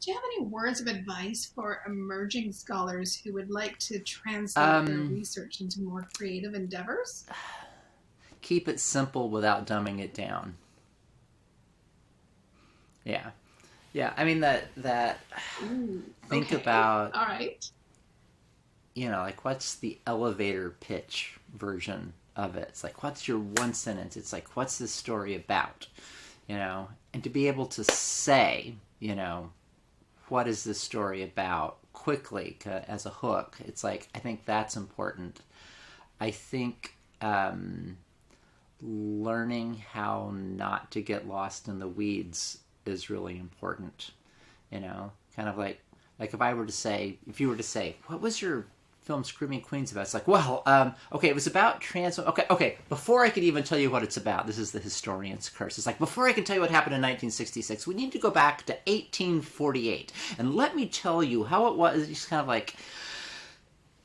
Do you have any words of advice for emerging scholars who would like to translate their Um, research into more creative endeavors? Keep it simple without dumbing it down. Yeah, yeah. I mean that. Ooh, Think okay. about, All right. like what's the elevator pitch version of it? It's like what's your one sentence? It's like what's this story about? And to be able to say, what is this story about quickly as a hook. It's like I think that's important. I think learning how not to get lost in the weeds is really important. Kind of like if you were to say, what was your film Screaming Queens about? It's like, well, okay, it was about trans. Okay. Before I could even tell you what it's about, this is the historian's curse. It's like before I can tell you what happened in 1966, we need to go back to 1848, and let me tell you how it was. It's just kind of like,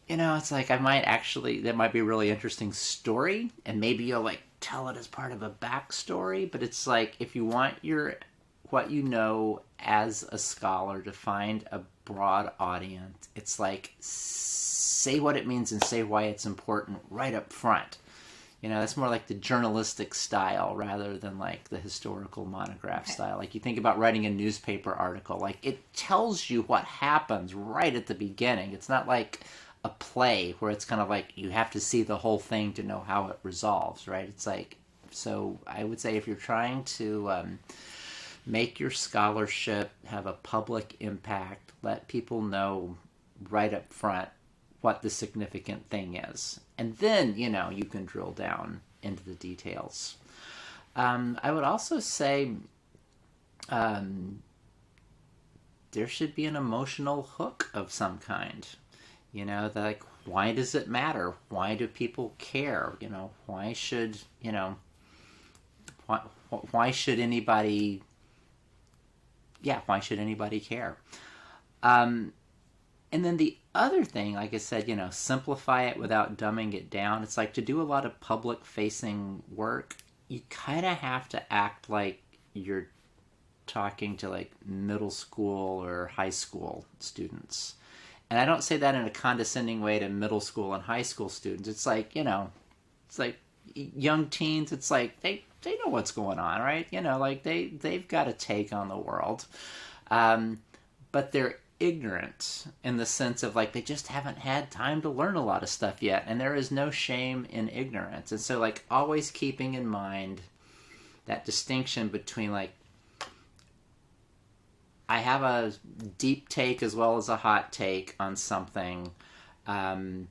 it's like that might be a really interesting story, and maybe you'll like tell it as part of a backstory. But it's like if you want what you know as a scholar to find a broad audience, it's like say what it means and say why it's important right up front. That's more like the journalistic style rather than like the historical monograph Okay. style. Like you think about writing a newspaper article, like it tells you what happens right at the beginning. It's not like a play where it's kind of like you have to see the whole thing to know how it resolves, right? It's like, so I would say if you're trying to make your scholarship have a public impact, let people know right up front what the significant thing is. And then, you can drill down into the details. I would also say there should be an emotional hook of some kind. Like, why does it matter? Why do people care? Why should, why, why should anybody, yeah, why should anybody care? Um, And then the other thing, like I said, simplify it without dumbing it down. It's like to do a lot of public facing work, you kind of have to act like you're talking to like middle school or high school students. And I don't say that in a condescending way to middle school and high school students. It's like, it's like young teens, it's like they know what's going on, right? Like they've got a take on the world. Um, but they're ignorant in the sense of like they just haven't had time to learn a lot of stuff yet, and there is no shame in ignorance. And so like always keeping in mind that distinction between like I have a deep take as well as a hot take on something. um,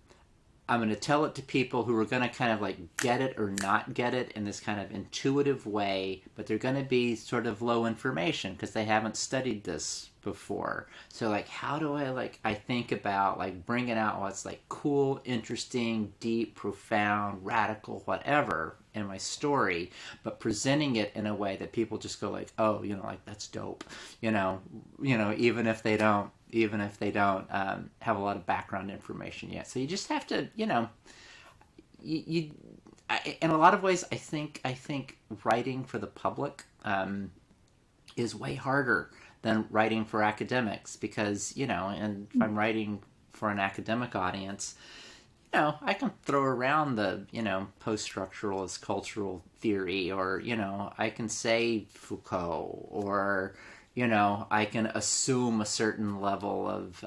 I'm going to tell it to people who are going to kind of like get it or not get it in this kind of intuitive way, but they're going to be sort of low information because they haven't studied this before. So like, how do I think about like bringing out what's like cool, interesting, deep, profound, radical, whatever in my story, but presenting it in a way that people just go like, oh, like that's dope, even if they don't have a lot of background information yet. So you just have to, you in a lot of ways, I think writing for the public is way harder than writing for academics because and if I'm writing for an academic audience, I can throw around the post structuralist cultural theory, or I can say Foucault, or I can assume a certain level of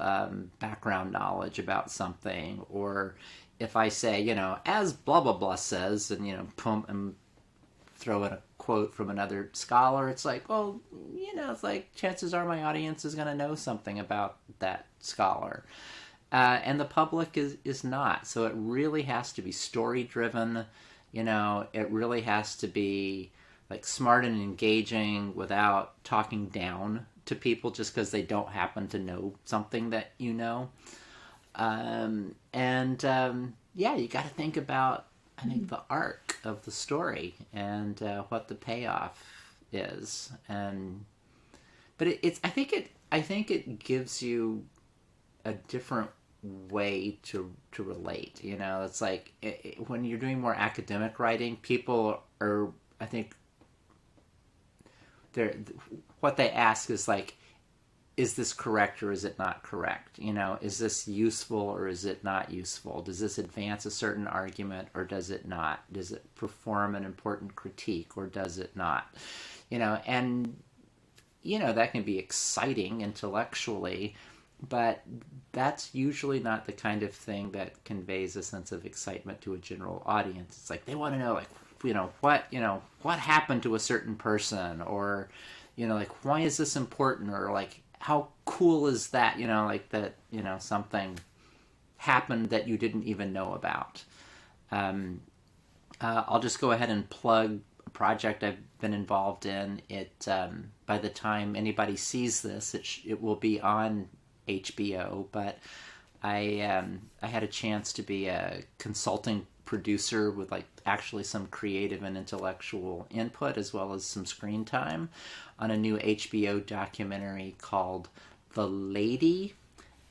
background knowledge about something, or if I say as blah blah blah says, and pump and throw in a quote from another scholar, it's like, well, it's like chances are my audience is going to know something about that scholar. And the public is not. So it really has to be story driven. It really has to be like smart and engaging without talking down to people just because they don't happen to know something that and yeah, you got to think about, I think, the arc of the story and what the payoff is. And but I think it gives you a different way to relate. It's like when you're doing more academic writing, people are, I think, they're what they ask is like, is this correct or is it not correct? You know, is this useful or is it not useful? Does this advance a certain argument or does it not? Does it perform an important critique or does it not? You know, and that can be exciting intellectually, but that's usually not the kind of thing that conveys a sense of excitement to a general audience. It's like they want to know, like, what happened to a certain person, or like, why is this important, or like, how cool is that, like that, something happened that you didn't even know about. I'll just go ahead and plug a project I've been involved in. It by the time anybody sees this, it will be on HBO. But I had a chance to be a consulting producer with like actually some creative and intellectual input as well as some screen time on a new HBO documentary called The Lady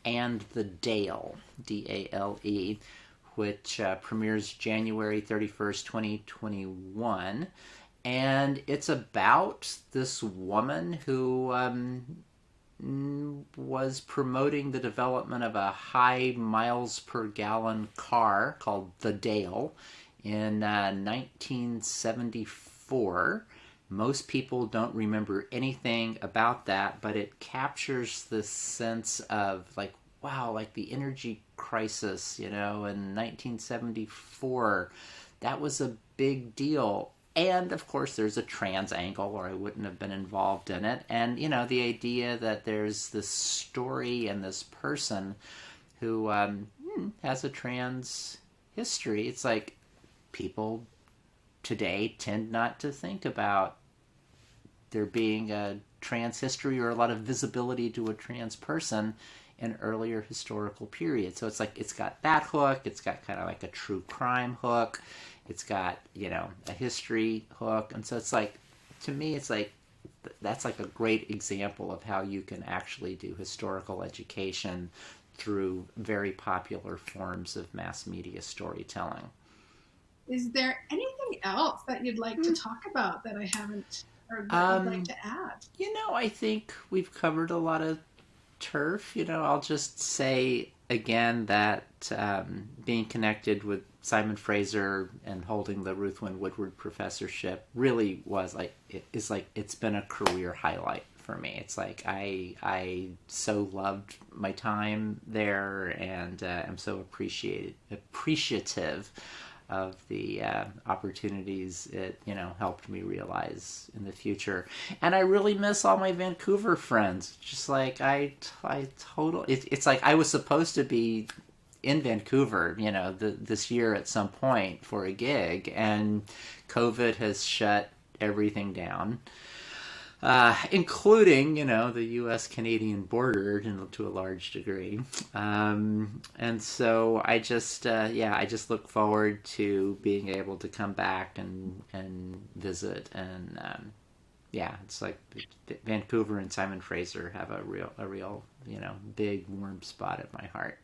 and the Dale, Dale, which premieres January 31st, 2021. And it's about this woman who was promoting the development of a high miles per gallon car called the Dale in 1974. Most people don't remember anything about that, but it captures this sense of like, wow, like the energy crisis, in 1974. That was a big deal. And of course, there's a trans angle, or I wouldn't have been involved in it. And, the idea that there's this story and this person who has a trans history. It's like people today tend not to think about there being a trans history or a lot of visibility to a trans person in earlier historical periods. So it's like it's got that hook, it's got kind of like a true crime hook, it's got, a history hook. And so it's like, to me, it's like that's like a great example of how you can actually do historical education through very popular forms of mass media storytelling. Is there anything else that you'd like to talk about that I haven't, or that you'd like to add? I think we've covered a lot of turf. I'll just say again that being connected with Simon Fraser and holding the Ruth Wynn Woodward professorship really was like, it's been a career highlight for me. It's like I so loved my time there, and I'm so appreciative of the opportunities it helped me realize in the future. And I really miss all my Vancouver friends. Just like I totally, it's like I was supposed to be in Vancouver this year at some point for a gig, and COVID has shut everything down, including, the U.S.-Canadian border to a large degree. And so I just look forward to being able to come back and visit. And it's like Vancouver and Simon Fraser have a real, big, warm spot at my heart.